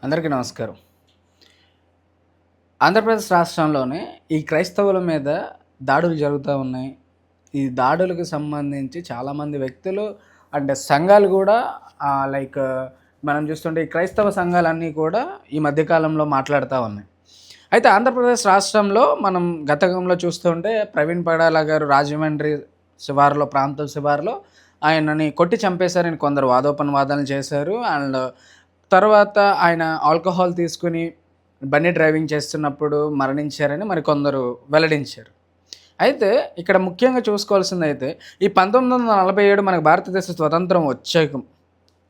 అందరికీ నమస్కారం. ఆంధ్రప్రదేశ్ రాష్ట్రంలోనే ఈ క్రైస్తవుల మీద దాడులు జరుగుతూ ఉన్నాయి. ఈ దాడులకు సంబంధించి చాలామంది వ్యక్తులు అంటే సంఘాలు కూడా లైక్ మనం చూస్తుంటే ఈ క్రైస్తవ సంఘాలన్నీ కూడా ఈ మధ్యకాలంలో మాట్లాడుతూ ఉన్నాయి. అయితే ఆంధ్రప్రదేశ్ రాష్ట్రంలో మనం గతంలో చూస్తుంటే ప్రవీణ్ పగడాల గారు రాజమండ్రి శివారులో ప్రాంతం శివారులో ఆయనని కొట్టి చంపేశారని కొందరు వాదోపవాదాలు చేశారు. అండ్ తర్వాత ఆయన ఆల్కహాల్ తీసుకుని బండి డ్రైవింగ్ చేస్తున్నప్పుడు మరణించారని మరికొందరు వెల్లడించారు. అయితే ఇక్కడ ముఖ్యంగా చూసుకోవాల్సిందైతే ఈ 1947 మనకు భారతదేశ స్వతంత్రం వచ్చాక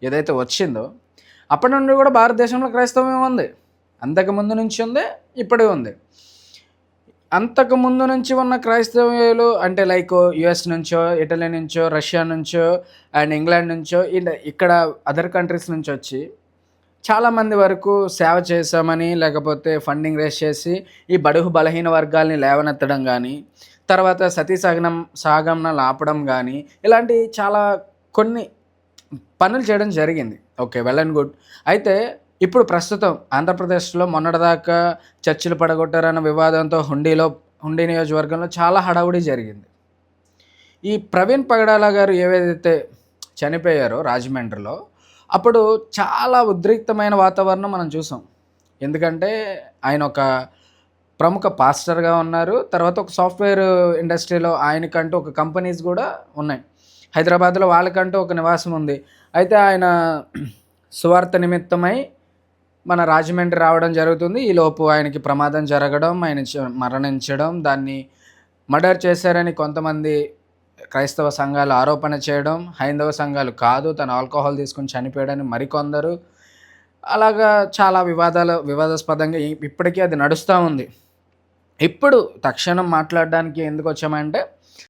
ఏదైతే వచ్చిందో అప్పటి నుండి కూడా భారతదేశంలో క్రైస్తవం ఉంది. అంతకుముందు నుంచి ఉంది, ఇప్పుడే ఉంది. అంతకుముందు నుంచి ఉన్న క్రైస్తవులు అంటే లైక్ యుఎస్ నుంచో, ఇటలీ నుంచో, రష్యా నుంచో అండ్ ఇంగ్లాండ్ నుంచో ఇక్కడ అదర్ కంట్రీస్ నుంచి వచ్చి చాలామంది వరకు సేవ చేశామని లేకపోతే ఫండింగ్ రేస్ చేసి ఈ బడుగు బలహీన వర్గాల్ని లేవనెత్తడం కానీ, తర్వాత సతీ సాగమనాలు ఆపడం కానీ ఇలాంటి చాలా కొన్ని పనులు చేయడం జరిగింది. Okay, well and good. అయితే ఇప్పుడు ప్రస్తుతం ఆంధ్రప్రదేశ్లో మొన్నటిదాకా చర్చిలు పడగొట్టారన్న వివాదంతో హుండీ నియోజకవర్గంలో చాలా హడావుడి జరిగింది. ఈ ప్రవీణ్ పగడాల గారు ఏదైతే చనిపోయారో రాజమండ్రిలో అప్పుడు చాలా ఉద్రిక్తమైన వాతావరణం మనం చూసాం. ఎందుకంటే ఆయన ఒక ప్రముఖ పాస్టర్గా ఉన్నారు. తర్వాత ఒక సాఫ్ట్వేర్ ఇండస్ట్రీలో ఆయనకంటూ ఒక కంపెనీస్ కూడా ఉన్నాయి. హైదరాబాద్లో వాళ్ళకంటూ ఒక నివాసం ఉంది. అయితే ఆయన సువార్త నిమిత్తమై మన రాజమండ్రి రావడం జరుగుతుంది. ఈలోపు ఆయనకి ప్రమాదం జరగడం, ఆయన మరణించడం, దాన్ని మర్డర్ చేశారని కొంతమంది క్రైస్తవ సంఘాలు ఆరోపణ చేయడం, హైందవ సంఘాలు కాదు తను ఆల్కహాల్ తీసుకుని చనిపోయాడని మరికొందరు, అలాగా చాలా వివాదాస్పదంగా ఇప్పటికీ అది నడుస్తూ ఉంది. ఇప్పుడు తక్షణం మాట్లాడడానికి ఎందుకు వచ్చామంటే